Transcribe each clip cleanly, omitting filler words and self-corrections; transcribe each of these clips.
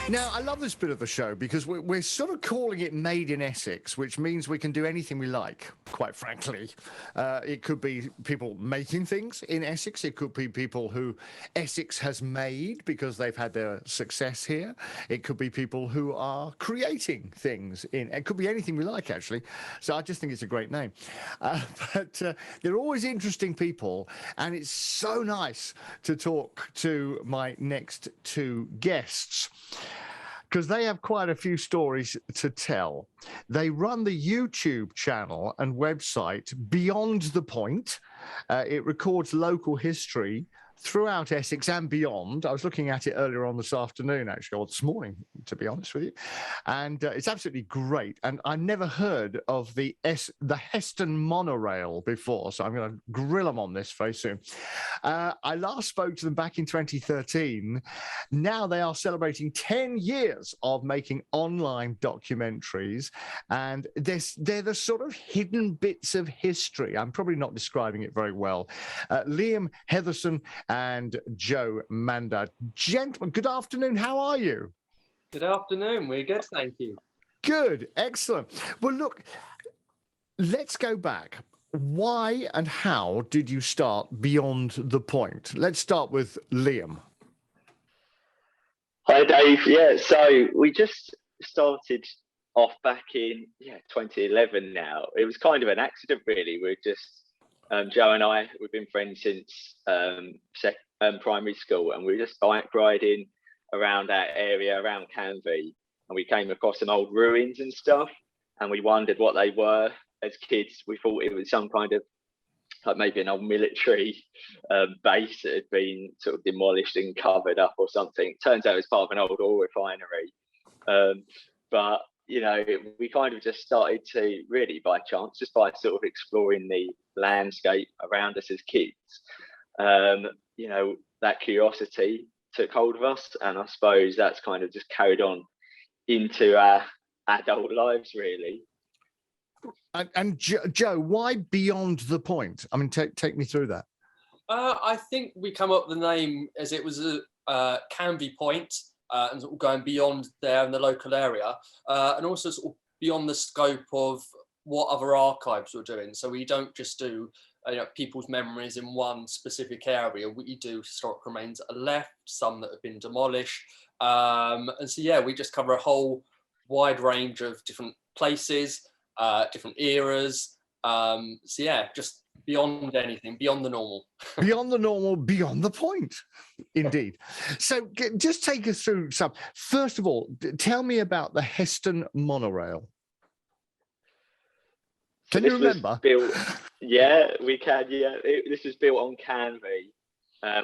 Now, I love this bit of the show because we're sort of calling it Made in Essex, which means we can do anything we like, quite frankly. It could be people making things in Essex. It could be people who Essex has made because they've had their success here. It could be people who are creating things in. It could be anything we like, actually. So I just think it's a great name. But they're always interesting people, and it's so nice to talk to my next two guests, because they have quite a few stories to tell. They run the YouTube channel and website Beyond the Point. It records local history throughout Essex and beyond. I was looking at it earlier on this afternoon, actually, or this morning, to be honest with you. And it's absolutely great. And I never heard of the Heston monorail before, so I'm going to grill them on this very soon. I last spoke to them back in 2013. Now they are celebrating 10 years of making online documentaries, and they're the sort of hidden bits of history. I'm probably not describing it very well. Liam Heatherson and Joe Manda. Gentlemen, good afternoon. How are you? Good afternoon. We're good, thank you. Good. Excellent. Well, look, let's go back. Why and how did you start Beyond the Point? Let's start with Liam. Hi, Dave. Yeah, so we just started off back in 2011 now. It was kind of an accident, really. We're just Joe and I, we've been friends since primary school, and we were just bike riding around that area, around Canvey, and we came across some old ruins and stuff, and we wondered what they were. As kids, we thought it was some kind of, like maybe an old military base that had been sort of demolished and covered up or something. Turns out it was part of an old oil refinery. But we kind of just started to, really by chance, just by sort of exploring the landscape around us as kids, that curiosity took hold of us, and I suppose that's kind of just carried on into our adult lives, really. And Joe, why Beyond the Point? I mean, take me through that. I think we come up with the name as it was a Canvey Point, and sort of going beyond there in the local area, and also sort of beyond the scope of what other archives we're doing. So we don't just do people's memories in one specific area. We do historic remains that are left, some that have been demolished, and so we just cover a whole wide range of different places, different eras. Just beyond anything, beyond the normal. Beyond the normal, beyond the point. Indeed. So just take us through some. First of all, tell me about the Heston monorail. Can you remember? Yeah, we can. Yeah, this was built on Canvey,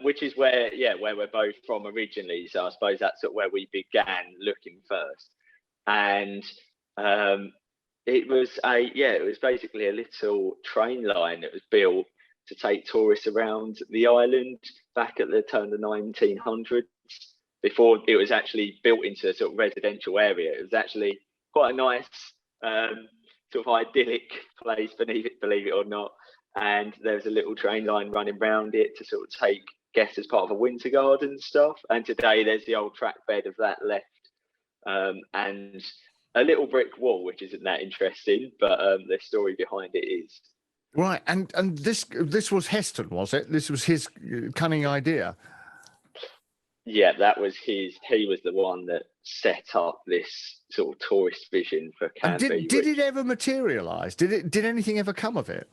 which is where we're both from originally. So I suppose that's sort of where we began looking first. And it was basically a little train line that was built to take tourists around the island back at the turn of the 1900s, before it was actually built into a sort of residential area. It was actually quite a nice sort of idyllic place, believe it or not. And there was a little train line running around it to sort of take guests as part of a winter garden and stuff. And today there's the old track bed of that left, and a little brick wall, which isn't that interesting, but the story behind it is. Right, and this was Heston, was it? This was his cunning idea. Yeah, that was his. He was the one that set up this sort of tourist vision for Canvey. Did it ever materialise? Did anything ever come of it?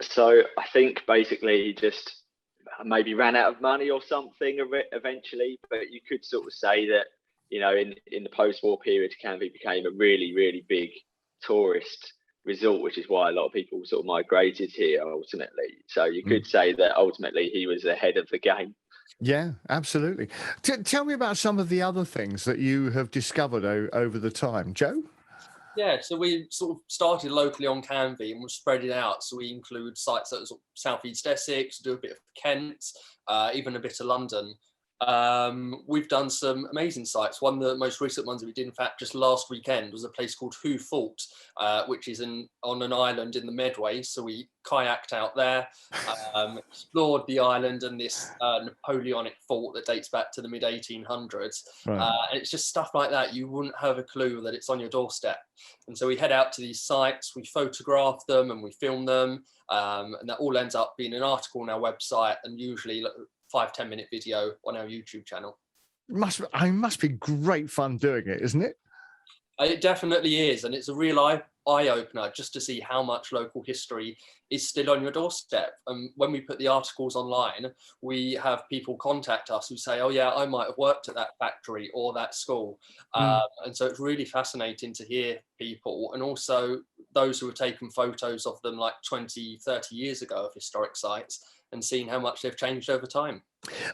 So I think basically he just maybe ran out of money or something eventually, but you could sort of say that, in the post-war period, Canvey became a really, really big tourist resort, which is why a lot of people sort of migrated here ultimately. So you could say that ultimately he was ahead of the game. Yeah, absolutely. Tell me about some of the other things that you have discovered over the time. Joe? Yeah, so we sort of started locally on Canvey and we're spreading out. So we include sites that are sort of southeast Essex, do a bit of Kent, even a bit of London. We've done some amazing sites. One of the most recent ones that we did, in fact, just last weekend, was a place called Who Fought, which is on an island in the Medway. So we kayaked out there, explored the island and this Napoleonic fort that dates back to the mid 1800s. Right. And it's just stuff like that. You wouldn't have a clue that it's on your doorstep. And so we head out to these sites, we photograph them and we film them. And that all ends up being an article on our website, and usually 5-10 minute video on our YouTube channel. Must be great fun doing it, isn't it? It definitely is, and it's a real eye opener just to see how much local history is still on your doorstep. And when we put the articles online, we have people contact us who say, "Oh yeah, I might have worked at that factory or that school," and so it's really fascinating to hear people, and also those who have taken photos of them like 20, 30 years ago of historic sites, and seeing how much they've changed over time.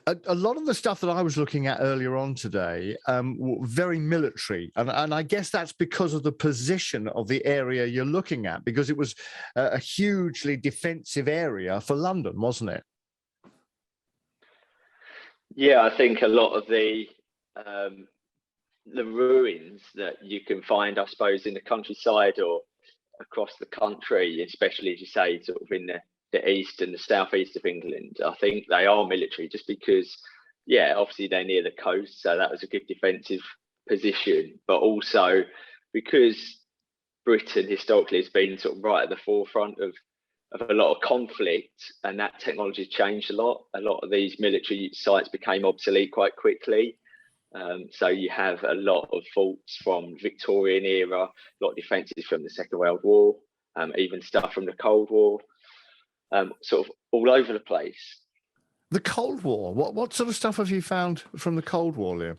A lot of the stuff that I was looking at earlier on today were very military, and I guess that's because of the position of the area you're looking at, because it was a hugely defensive area for London, wasn't it? Yeah, I think a lot of the ruins that you can find, I suppose, in the countryside or across the country, especially as you say, sort of in the east and the southeast of England, I think they are military just because, yeah, obviously they're near the coast, so that was a good defensive position, but also because Britain historically has been sort of right at the forefront of a lot of conflict, and that technology changed a lot. A lot of these military sites became obsolete quite quickly. So you have a lot of forts from Victorian era, a lot of defences from the Second World War, even stuff from the Cold War. Sort of all over the place. The Cold War. What sort of stuff have you found from the Cold War, Liam?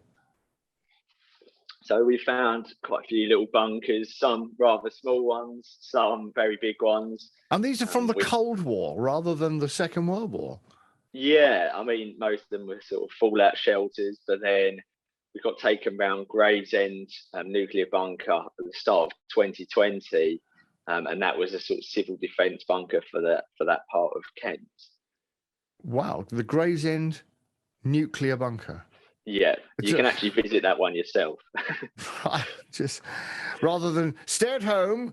So we found quite a few little bunkers, some rather small ones, some very big ones. And these are from the Cold War rather than the Second World War? Yeah, I mean, most of them were sort of fallout shelters, but then we got taken round Gravesend nuclear bunker at the start of 2020. And that was a sort of civil defence bunker for that part of Kent. Wow, the Gravesend nuclear bunker. Yeah, you can actually visit that one yourself. Right, just rather than stay at home,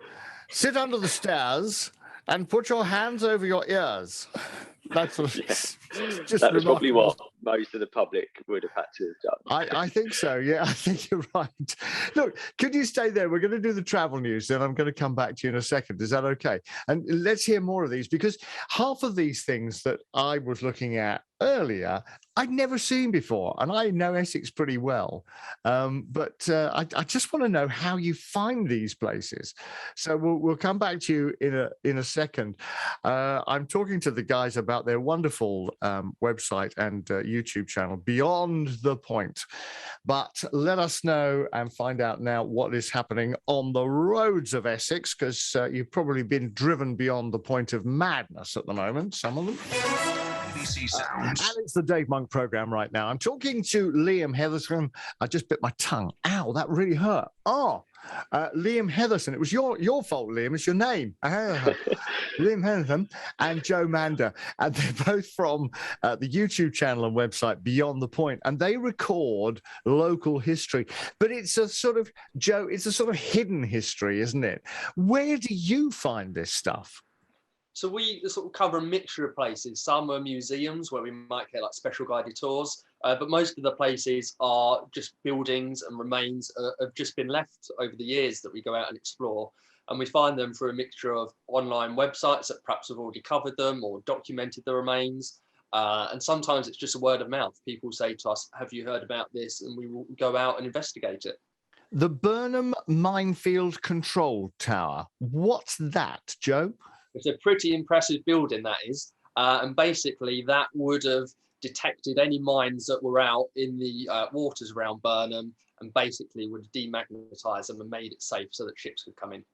sit under the stairs, and put your hands over your ears. That's what just that was probably what most of the public would have had to have done. I think so. Yeah, I think you're right. Look, could you stay there? We're going to do the travel news, then I'm going to come back to you in a second. Is that okay? And let's hear more of these, because half of these things that I was looking at earlier, I'd never seen before, and I know Essex pretty well. But I just want to know how you find these places. So we'll come back to you in a second. I'm talking to the guys about their wonderful website and YouTube channel, Beyond the Point. But let us know and find out now what is happening on the roads of Essex, because you've probably been driven beyond the point of madness at the moment, some of them. BBC Sounds. And it's the Dave Monk programme right now. I'm talking to Liam Heatherson. I just bit my tongue. Ow, that really hurt. Liam Heatherson. It was your fault, Liam. It's your name. Liam Heatherson and Joe Mander. And they're both from the YouTube channel and website Beyond the Point. And they record local history. But it's a sort of, Joe, it's a sort of hidden history, isn't it? Where do you find this stuff? So we sort of cover a mixture of places. Some are museums where we might get like special guided tours, but most of the places are just buildings and remains have just been left over the years that we go out and explore. And we find them through a mixture of online websites that perhaps have already covered them or documented the remains. And sometimes it's just a word of mouth. People say to us, "Have you heard about this?" And we will go out and investigate it. The Burnham Minefield Control Tower. What's that, Joe? It's a pretty impressive building, that is. And basically that would have detected any mines that were out in the waters around Burnham, and basically would have demagnetized them and made it safe so that ships could come in.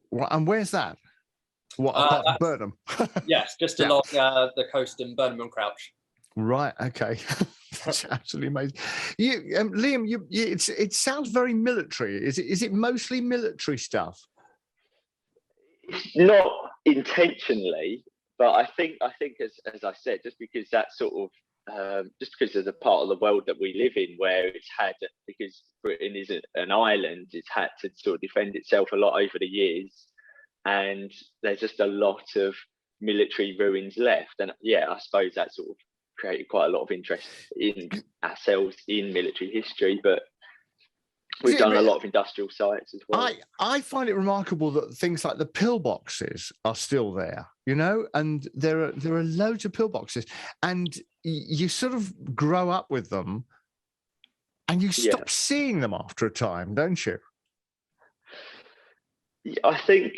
Well, and where's that? What, apart from Burnham? Yes, just along the coast in Burnham and Crouch. Right, okay. That's absolutely amazing. Liam, it sounds very military. Is it mostly military stuff? Not intentionally, but I think as I said, just because that's sort of just because of the part of the world that we live in, where it's had, because Britain isn't an island, it's had to sort of defend itself a lot over the years, and there's just a lot of military ruins left. And yeah, I suppose that sort of created quite a lot of interest in ourselves in military history, but we've done a lot of industrial sites as well. I find it remarkable that things like the pillboxes are still there, you know, and there are loads of pillboxes, and you sort of grow up with them and you stop seeing them after a time, don't you? I think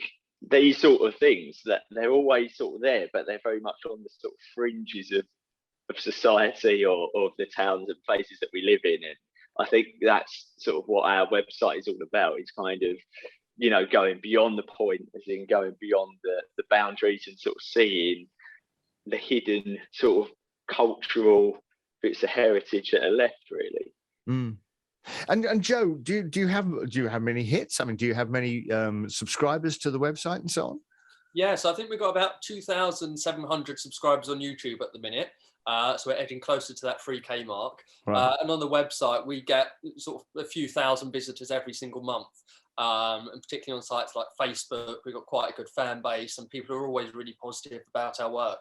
these sort of things, that they're always sort of there, but they're very much on the sort of fringes of society or of the towns and places that we live in. And I think that's sort of what our website is all about. It's kind of, you know, going beyond the point, as in going beyond the boundaries and sort of seeing the hidden sort of cultural bits of heritage that are left, really. Mm. And Joe, do you have many hits? I mean, do you have many subscribers to the website and so on? Yes, I think we've got about 2,700 subscribers on YouTube at the minute. So we're edging closer to that 3K mark. Right. And on the website, we get sort of a few thousand visitors every single month. And particularly on sites like Facebook, we've got quite a good fan base, and people are always really positive about our work.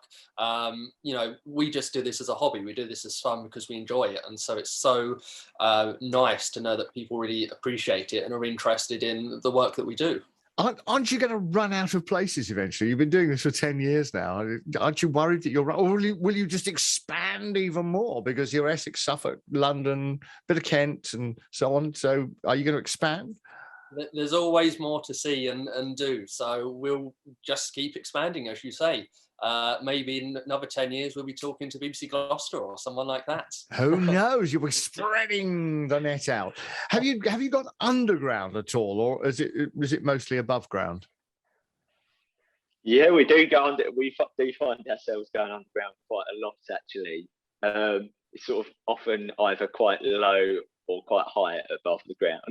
You know, we just do this as a hobby. We do this as fun because we enjoy it. And so it's so nice to know that people really appreciate it and are interested in the work that we do. Aren't you going to run out of places eventually? You've been doing this for 10 years now. Aren't you worried that you're, or will you just expand even more because you're Essex, Suffolk, London, bit of Kent and so on? So are you going to expand? There's always more to see and do. So we'll just keep expanding, as you say. Maybe in another 10 years, we'll be talking to BBC Gloucester or someone like that. Who knows? You'll be spreading the net out. Have you gone underground at all, or is it mostly above ground? Yeah, we do go under. We do find ourselves going underground quite a lot, actually. It's sort of often either quite low or quite high above the ground.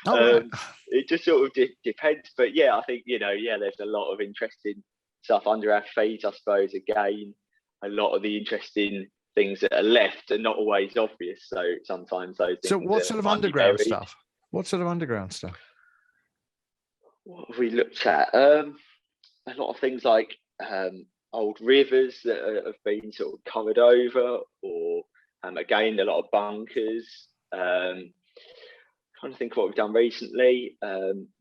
Right. It just sort of depends. But yeah, I think, you know, there's a lot of interesting stuff under our feet, I suppose. Again, a lot of the interesting things that are left are not always obvious. So sometimes those things. So what sort of underground stuff? What sort of underground stuff? What have we looked at? A lot of things like old rivers that have been sort of covered over, or again, a lot of bunkers. Trying to think of what we've done recently.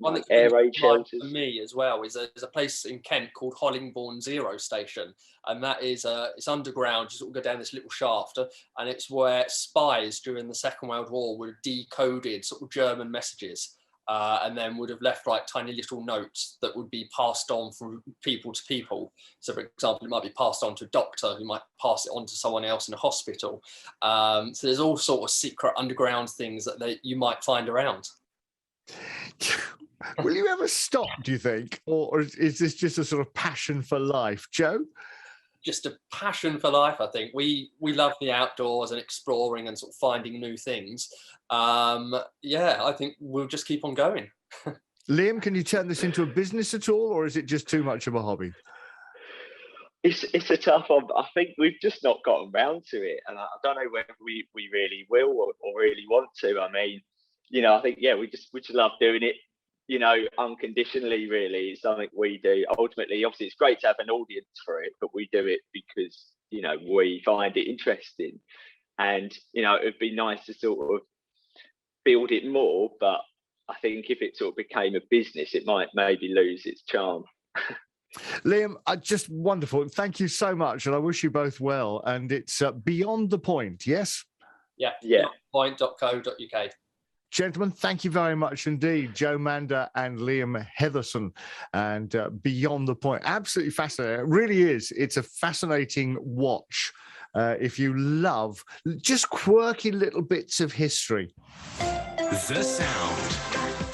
Like air raid shelters. For me as well is there's a place in Kent called Hollingbourne Zero Station, and that is it's underground. You sort of go down this little shaft, and it's where spies during the Second World War would have decoded sort of German messages. And then would have left like tiny little notes that would be passed on from people to people. So, for example, it might be passed on to a doctor who might pass it on to someone else in a hospital. So there's all sort of secret underground things that you might find around. Will you ever stop, do you think? Or is this just a sort of passion for life? Joe? Just a passion for life, I think. We love the outdoors and exploring and sort of finding new things. I think we'll just keep on going. Liam, can you turn this into a business at all, or is it just too much of a hobby? It's a tough one. I think we've just not gotten round to it, and I don't know whether we really will or really want to. I mean, you know, I think we just love doing it, you know, unconditionally. Really, it's something we do. Ultimately, obviously, it's great to have an audience for it, but we do it because, you know, we find it interesting, and you know, it'd be nice to sort of build it more. But I think if it sort of became a business, it might maybe lose its charm. Liam, just wonderful. Thank you so much, and I wish you both well. And it's Beyond the Point, yes? Yeah. Point.co.uk. Gentlemen, thank you very much indeed. Joe Mander and Liam Heatherson, and Beyond the Point. Absolutely fascinating. It really is. It's a fascinating watch if you love just quirky little bits of history. The Sound.